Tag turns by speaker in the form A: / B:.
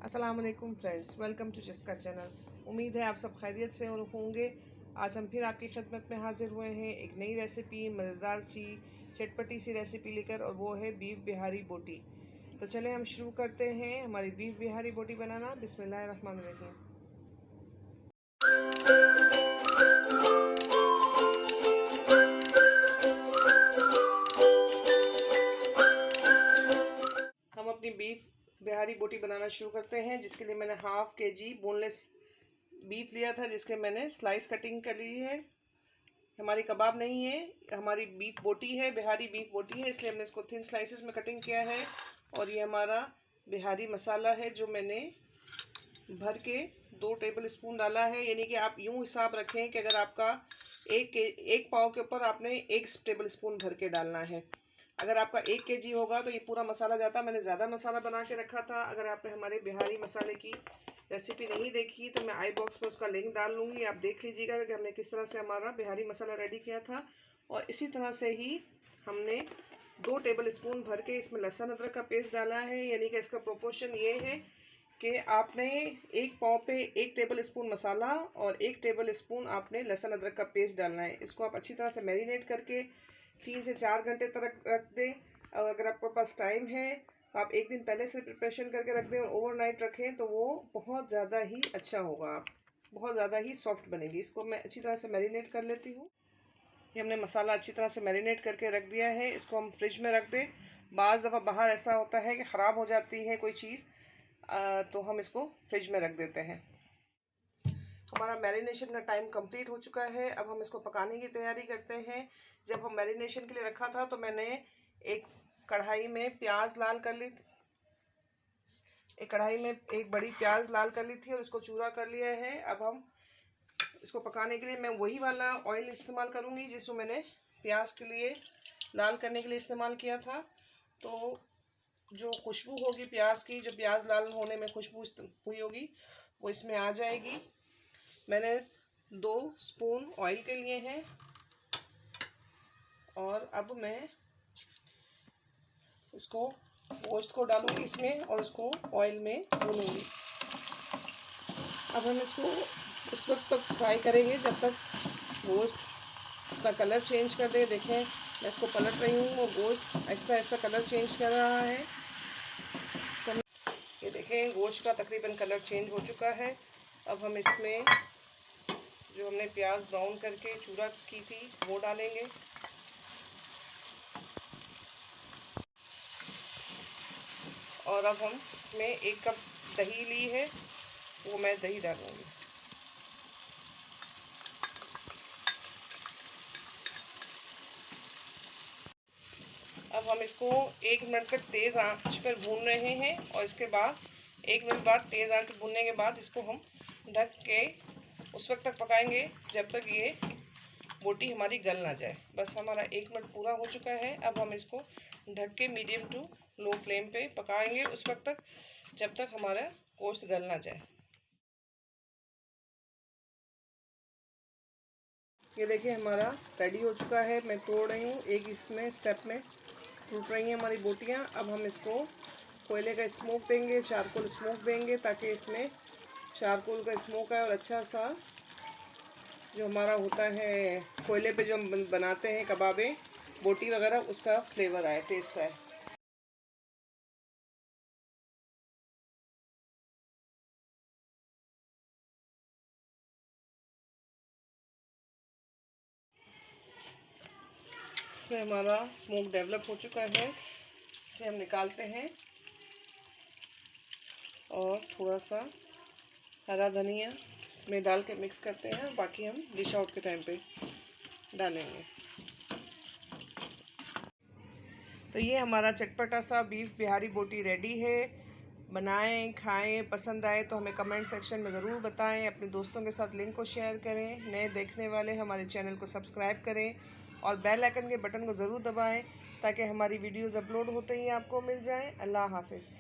A: अस्सलाम वालेकुम friends, welcome to जिसका चैनल। उम्मीद है आप सब खैरियत से और होंगे। आज हम फिर आपकी खिदमत में हाजिर हुए हैं एक नई रेसिपी, मज़ेदार सी चटपटी सी रेसिपी लेकर, और वो है बीफ बिहारी बोटी। तो चले हम शुरू करते हैं हमारी बीफ बिहारी बोटी बनाना। बिस्मिल्लाहिर्रहमानिर्रहीम। हम अपनी बीफ बिहारी बोटी बनाना शुरू करते हैं, जिसके लिए मैंने हाफ केजी बोनलेस बीफ लिया था, जिसके मैंने स्लाइस कटिंग कर ली है। हमारी कबाब नहीं है, हमारी बीफ बोटी है, बिहारी बीफ बोटी है, इसलिए हमने इसको थिन स्लाइसेस में कटिंग किया है। और ये हमारा बिहारी मसाला है जो मैंने भर के 2 टेबल स्पून डाला है। यानी कि आप यूँ हिसाब रखें कि अगर आपका एक पाव के ऊपर आपने 1 टेबल स्पून भर के डालना है। अगर आपका 1 केजी होगा तो ये पूरा मसाला जाता। मैंने ज़्यादा मसाला बना के रखा था। अगर आपने हमारे बिहारी मसाले की रेसिपी नहीं देखी तो मैं आई बॉक्स में उसका लिंक डाल लूँगी, आप देख लीजिएगा कि हमने किस तरह से हमारा बिहारी मसाला रेडी किया था। और इसी तरह से ही हमने 2 टेबल स्पून भर के इसमें लहसुन अदरक का पेस्ट डाला है। यानी कि इसका प्रोपोर्शन ये है कि आपने 1 पाव पे 1 टेबल स्पून मसाला और 1 टेबल स्पून आपने लहसुन अदरक का पेस्ट डालना है। इसको आप अच्छी तरह से मैरिनेट करके 3 से 4 घंटे तक रख दें। और अगर आपके पास टाइम है तो आप एक दिन पहले से प्रिपरेशन करके रख दें और ओवरनाइट रखें तो वो बहुत ज़्यादा ही अच्छा होगा, बहुत ज़्यादा ही सॉफ्ट बनेगी। इसको मैं अच्छी तरह से मैरिनेट कर लेती हूँ। ये हमने मसाला अच्छी तरह से मैरिनेट करके रख दिया है। इसको हम फ्रिज में रख दें। बाज़ दफ़ा बाहर ऐसा होता है कि ख़राब हो जाती है कोई चीज़, तो हम इसको फ्रिज में रख देते हैं। हमारा मैरिनेशन का टाइम कंप्लीट हो चुका है। अब हम इसको पकाने की तैयारी करते हैं। जब हम मैरिनेशन के लिए रखा था तो मैंने एक कढ़ाई में प्याज लाल कर ली थी, एक कढ़ाई में एक बड़ी प्याज लाल कर ली थी और इसको चूरा कर लिया है। अब हम इसको पकाने के लिए मैं वही वाला ऑयल इस्तेमाल करूँगी जिसको मैंने प्याज के लिए लाल करने के लिए इस्तेमाल किया था। तो जो खुशबू होगी प्याज की, जो प्याज लाल होने में खुशबू हुई होगी, वो इसमें आ जाएगी। मैंने 2 स्पून ऑयल के लिए हैं और अब मैं इसको गोश्त को डालूंगी इसमें और इसको ऑयल में भूनूंगी। अब हम इसको उस वक्त तक फ्राई करेंगे जब तक गोश्त इसका कलर चेंज कर दे। देखें मैं इसको पलट रही हूँ और गोश्त ऐसा ऐसा कलर चेंज कर रहा है। तो ये देखें गोश्त का तकरीबन कलर चेंज हो चुका है। अब हम इसमें जो हमने प्याज ब्राउन करके चूरा की थी वो डालेंगे। और अब हम इसमें 1 कप दही ली है, वो मैं दही डालूंगी। अब हम इसको 1 मिनट तक तेज़ आंच पर भून रहे हैं और इसके बाद 1 मिनट बाद तेज़ आंच पर भूनने के बाद इसको हम ढक के उस वक्त तक पकाएंगे जब तक ये बोटी हमारी गल ना जाए। बस हमारा 1 मिनट पूरा हो चुका है। अब हम इसको ढक के मीडियम टू लो फ्लेम पे पकाएंगे उस वक्त तक जब तक हमारा गोश्त गल ना जाए। ये देखिए हमारा रेडी हो चुका है। मैं तोड़ रही हूँ, एक इसमें स्टेप में टूट रही हैं हमारी बोटियाँ। अब हम इसको कोयले का स्मोक देंगे, चारकोल स्मोक देंगे, ताकि इसमें चारकोल का स्मोक आए और अच्छा सा जो हमारा होता है कोयले पे जो हम बनाते हैं कबाबें बोटी वगैरह, उसका फ्लेवर आए, टेस्ट आए। इसमें हमारा स्मोक डेवलप हो चुका है। इसे हम निकालते हैं और थोड़ा सा हरा धनिया इसमें डाल के मिक्स करते हैं। बाकी हम डिश आउट के टाइम पे डालेंगे। तो ये हमारा चटपटा सा बीफ बिहारी बोटी रेडी है। बनाएं, खाएं, पसंद आए तो हमें कमेंट सेक्शन में ज़रूर बताएं। अपने दोस्तों के साथ लिंक को शेयर करें। नए देखने वाले हमारे चैनल को सब्सक्राइब करें और बेल आइकन के बटन को ज़रूर दबाएं ताकि हमारी वीडियोज़ अपलोड होते ही आपको मिल जाएं। अल्लाह हाफिज़।